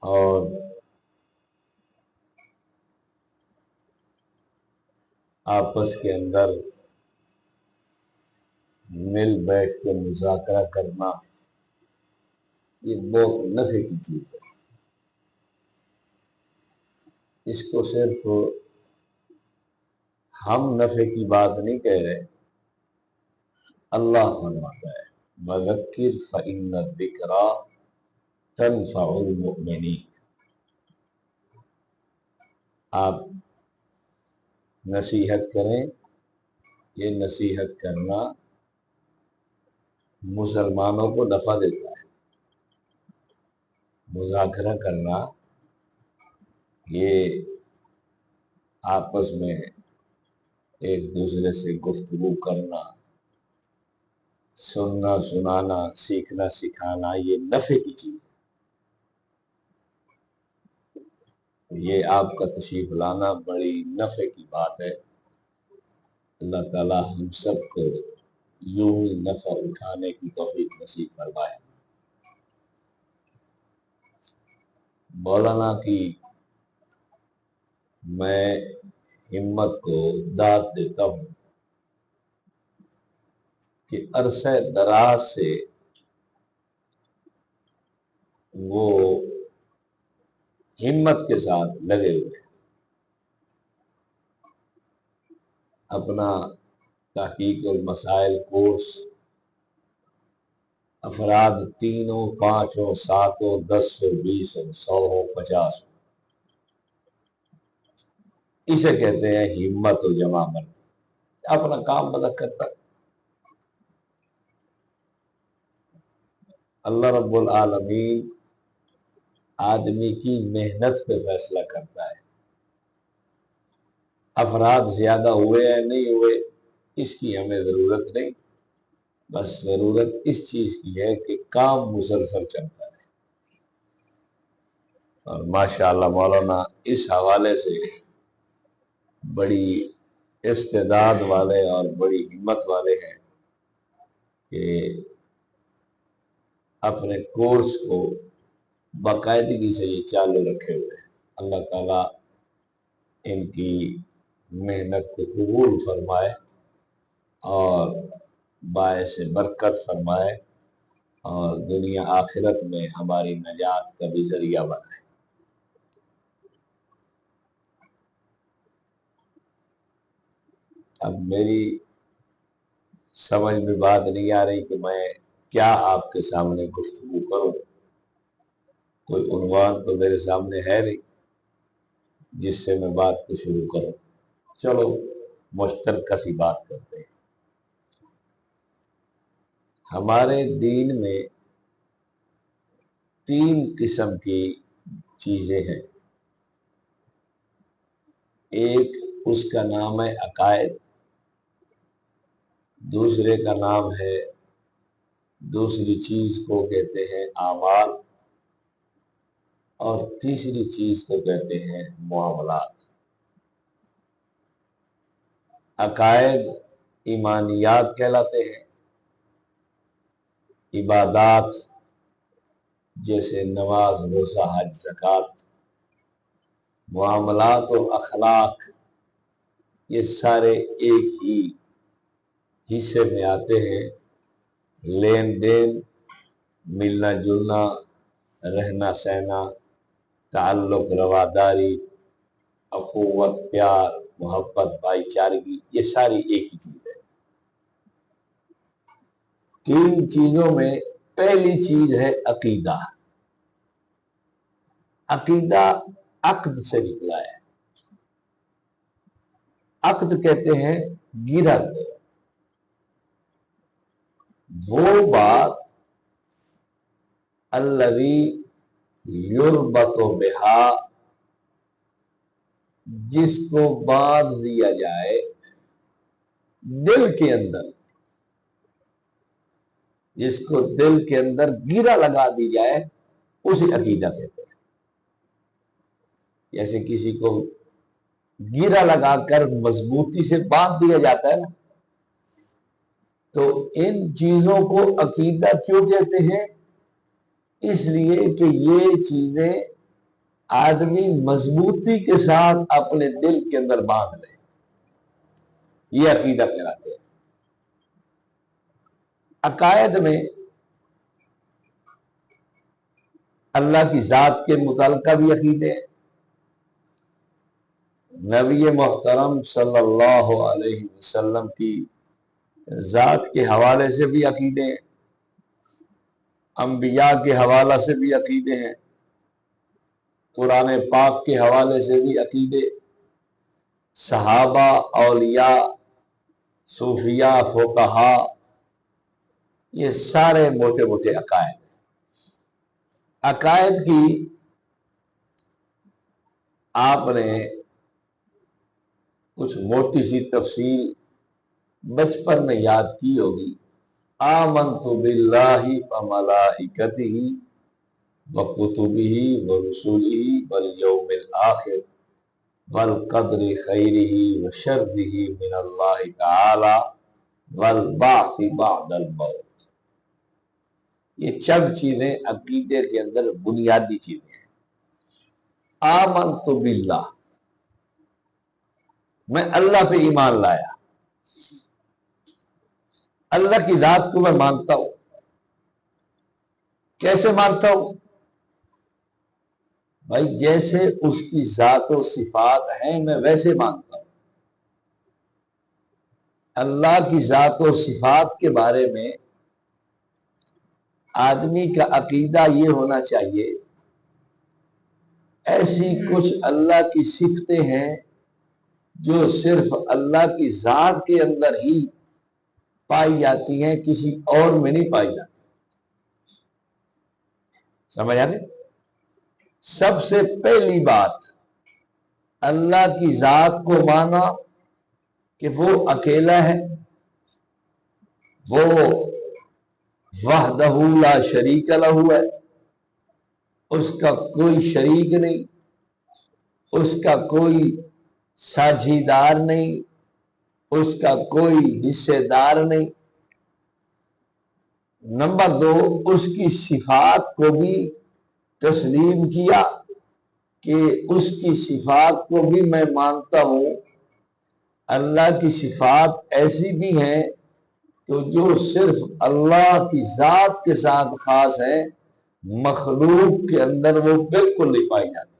اور آپس کے اندر مل بیٹھ کے مذاکرہ کرنا یہ بہت نفع کی چیز ہے۔ اس کو صرف ہم نفع کی بات نہیں کہہ رہے، اللہ فرماتا ہے وَذَكِّرْ فَإِنَّ الذِّكْرَىٰ تَنفَعُ الْمُؤْمِنِينَ۔ آپ نصیحت کریں، یہ نصیحت کرنا مسلمانوں کو نفع دیتا ہے۔ مذاکرہ کرنا، یہ آپس میں ایک دوسرے سے گفتگو کرنا، سننا سنانا، سیکھنا سکھانا، یہ نفع کی چیز ہے۔ یہ آپ کا تشریف لانا بڑی نفع کی بات ہے۔ اللہ تعالی ہم سب کو یوں ہی نفع اٹھانے کی توفیق نصیب فرمائے۔ مولانا کی میں ہمت کو داد دیتا ہوں کہ عرصہ دراز سے وہ ہمت کے ساتھ لگے ہوئے اپنا تحقیق المسائل کورس افراد 3 5 7 10 20 100 50 اسے کہتے ہیں ہمت و جمع مرد۔ اپنا کام مدد کرتا ہے۔ اللہ رب العالمین آدمی کی محنت پہ فیصلہ کرتا ہے۔ افراد زیادہ ہوئے یا نہیں ہوئے اس کی ہمیں ضرورت نہیں، بس ضرورت اس چیز کی ہے کہ کام مسلسل چلتا ہے۔ اور ماشاءاللہ مولانا اس حوالے سے بڑی استعداد والے اور بڑی ہمت والے ہیں کہ اپنے کورس کو باقاعدگی سے یہ چالو رکھے ہوئے ہیں۔ اللہ تعالیٰ ان کی محنت کو قبول فرمائے اور باعث برکت فرمائے اور دنیا آخرت میں ہماری نجات کا بھی ذریعہ بنائے۔ اب میری سمجھ میں بات نہیں آ رہی کہ میں کیا آپ کے سامنے گفتگو کروں۔ کوئی عنوان تو میرے سامنے ہے نہیں جس سے میں بات کو شروع کروں۔ چلو مشترکہ سی بات کرتے ہیں۔ ہمارے دین میں 3 قسم کی چیزیں ہیں۔ ایک اس کا نام ہے عقائد، دوسرے کا نام ہے، دوسری چیز کو کہتے ہیں اعمال، اور تیسری چیز کو کہتے ہیں معاملات۔ عقائد ایمانیات کہلاتے ہیں، عبادات جیسے نماز روزہ حج زکوٰۃ۔ معاملات و اخلاق یہ سارے ایک ہی حصے میں آتے ہیں۔ لین دین، ملنا جلنا، رہنا سہنا، تعلق رواداری، اخوت، پیار، محبت، بھائی چارگی، یہ ساری ایک ہی چیز ہے۔ 3 چیزوں میں پہلی چیز ہے عقیدہ۔ عقیدہ عقد سے نکلا ہے۔ عقد کہتے ہیں گرہ کو، وہ بات الذی یربط بہا، جس کو باندھ دیا جائے دل کے اندر، جس کو دل کے اندر گرہ لگا دی جائے اسے عقیدہ کہتے ہیں۔ جیسے کسی کو گرہ لگا کر مضبوطی سے باندھ دیا جاتا ہے نا، تو ان چیزوں کو عقیدہ کیوں کہتے ہیں؟ اس لیے کہ یہ چیزیں آدمی مضبوطی کے ساتھ اپنے دل کے اندر باندھ لے، یہ عقیدہ کہلاتے ہیں۔ عقائد میں اللہ کی ذات کے متعلقہ بھی عقیدے ہیں، نبی محترم صلی اللہ علیہ وسلم کی ذات کے حوالے سے بھی عقیدے ہیں، انبیاء کے حوالے سے بھی عقیدے ہیں، قرآن پاک کے حوالے سے بھی عقیدے، صحابہ، اولیاء، صوفیاء، فقہا، یہ سارے موٹے موٹے عقائد ہیں۔ عقائد کی آپ نے کچھ موٹی سی تفصیل بچپن میں یاد کی ہوگی۔ آمنت باللہ وملائکتہ وکتبہ ورسلہ والیوم الآخر والقدر خیرہ وشرہ من اللہ تعالی والبعث بعد الموت۔ یہ چند چیزیں عقیدے کے اندر بنیادی چیزیں ہیں۔ آمنت باللہ، میں اللہ پہ ایمان لایا، اللہ کی ذات کو میں مانتا ہوں۔ کیسے مانتا ہوں؟ بھائی جیسے اس کی ذات و صفات ہیں میں ویسے مانتا ہوں۔ اللہ کی ذات و صفات کے بارے میں آدمی کا عقیدہ یہ ہونا چاہیے، ایسی کچھ اللہ کی صفتیں ہیں جو صرف اللہ کی ذات کے اندر ہی پائی جاتی ہیں، کسی اور میں نہیں پائی جاتی۔ سمجھ آئے؟ سب سے پہلی بات اللہ کی ذات کو مانا کہ وہ اکیلا ہے، وہ وحدہ لا شریک لہ ہے، اس کا کوئی شریک نہیں، اس کا کوئی ساجھیدار نہیں، اس کا کوئی حصے دار نہیں۔ نمبر دو، اس کی صفات کو بھی تسلیم کیا کہ اس کی صفات کو بھی میں مانتا ہوں۔ اللہ کی صفات ایسی بھی ہیں تو جو صرف اللہ کی ذات کے ساتھ خاص ہے، مخلوق کے اندر وہ بالکل نہیں پائی جاتی۔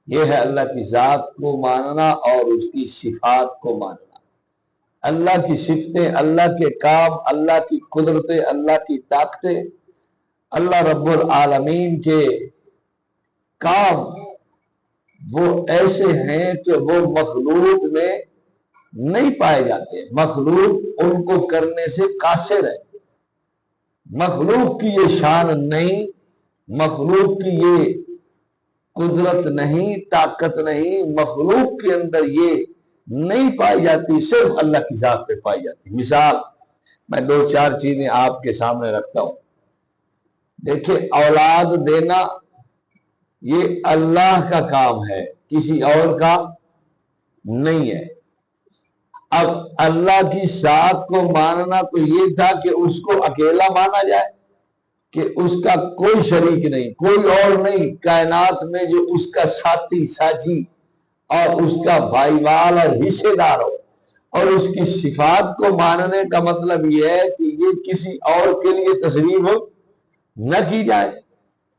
یہ ہے اللہ کی ذات کو ماننا اور اس کی صفات کو ماننا۔ اللہ کی صفتیں، اللہ کے کام، اللہ کی قدرتیں، اللہ کی طاقتیں، اللہ رب العالمین کے کام وہ ایسے ہیں کہ وہ مخلوق میں نہیں پائے جاتے۔ مخلوق ان کو کرنے سے قاصر ہے، مخلوق کی یہ شان نہیں، مخلوق کی یہ قدرت نہیں، طاقت نہیں، مخلوق کے اندر یہ نہیں پائی جاتی، صرف اللہ کی ذات پہ پائی جاتی۔ مثال میں دو چار چیزیں آپ کے سامنے رکھتا ہوں۔ دیکھیں، اولاد دینا یہ اللہ کا کام ہے، کسی اور کا نہیں ہے۔ اب اللہ کی ذات کو ماننا تو یہ تھا کہ اس کو اکیلا مانا جائے، کہ اس کا کوئی شریک نہیں، کوئی اور نہیں کائنات میں جو اس کا ساتھی ساجھی اور اس کا بھائی وال اور حصے دار ہو۔ اور اس کی صفات کو ماننے کا مطلب یہ ہے کہ یہ کسی اور کے لیے تسلیم نہ کی جائے۔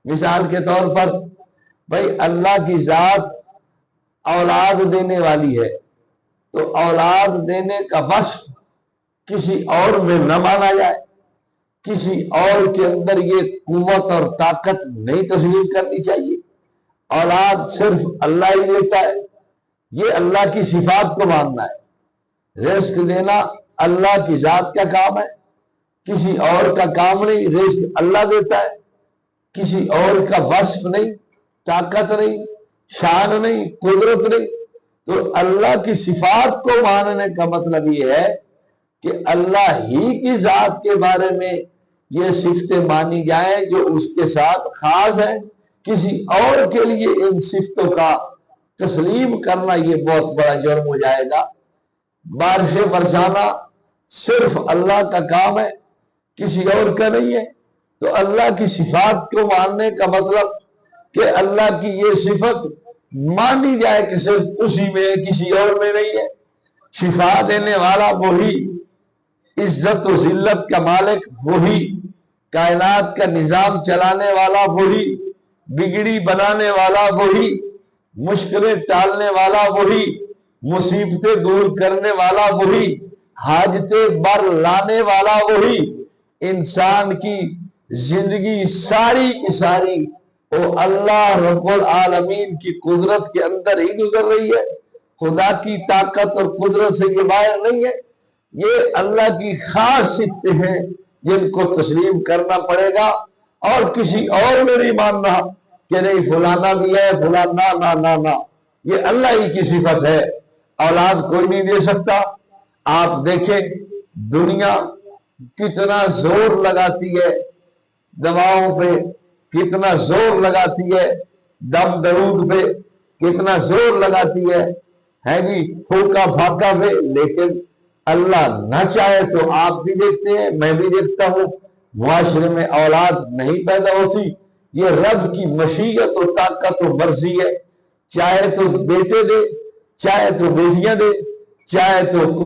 مثال کے طور پر بھائی اللہ کی ذات اولاد دینے والی ہے، تو اولاد دینے کا وصف کسی اور میں نہ مانا جائے، کسی اور کے اندر یہ قوت اور طاقت نہیں تسلیم کرنی چاہیے۔ اولاد صرف اللہ ہی دیتا ہے، یہ اللہ کی صفات کو ماننا ہے۔ رزق دینا اللہ کی ذات کا کام ہے، کسی اور کا کام نہیں۔ رزق اللہ دیتا ہے، کسی اور کا وصف نہیں، طاقت نہیں، شان نہیں، قدرت نہیں۔ تو اللہ کی صفات کو ماننے کا مطلب یہ ہے کہ اللہ ہی کی ذات کے بارے میں یہ صفتیں مانی جائیں جو اس کے ساتھ خاص ہیں۔ کسی اور کے لیے ان صفتوں کا تسلیم کرنا یہ بہت بڑا جرم ہو جائے گا۔ بارشیں برسانا صرف اللہ کا کام ہے، کسی اور کا نہیں ہے۔ تو اللہ کی صفات کو ماننے کا مطلب کہ اللہ کی یہ صفت مانی جائے کہ صرف اسی میں ہے، کسی اور میں نہیں ہے۔ شفا دینے والا وہی، عزت و ذلت کا مالک وہی، کائنات کا نظام چلانے والا وہی، بگڑی بنانے والا وہی، مشکلیں ٹالنے والا وہی، مصیبتیں دور کرنے والا وہی، حاجتیں بر لانے والا وہی۔ انسان کی زندگی ساری کی ساری وہ اللہ رب العالمین کی قدرت کے اندر ہی گزر رہی ہے، خدا کی طاقت اور قدرت سے یہ باہر نہیں ہے۔ یہ اللہ کی خاص صفتیں ہیں جن کو تسلیم کرنا پڑے گا، اور کسی اور میں نہیں ماننا کہ نہیں فلانا بھی ہے فلانا، نہ نہ نہ، یہ اللہ ہی کی صفت ہے۔ اولاد کوئی نہیں دے سکتا۔ آپ دیکھیں دنیا کتنا زور لگاتی ہے دواؤں پہ، کتنا زور لگاتی ہے دم درود پہ، کتنا زور لگاتی ہے جی پھوکا پھاکا پہ، لیکن اللہ نہ چاہے تو آپ بھی دیکھتے ہیں، میں بھی دیکھتا ہوں، معاشرے میں اولاد نہیں پیدا ہوتی۔ یہ رب کی مشیت و طاقت و مرضی ہے، چاہے تو بیٹے دے، چاہے تو بیٹیاں دے، چاہے تو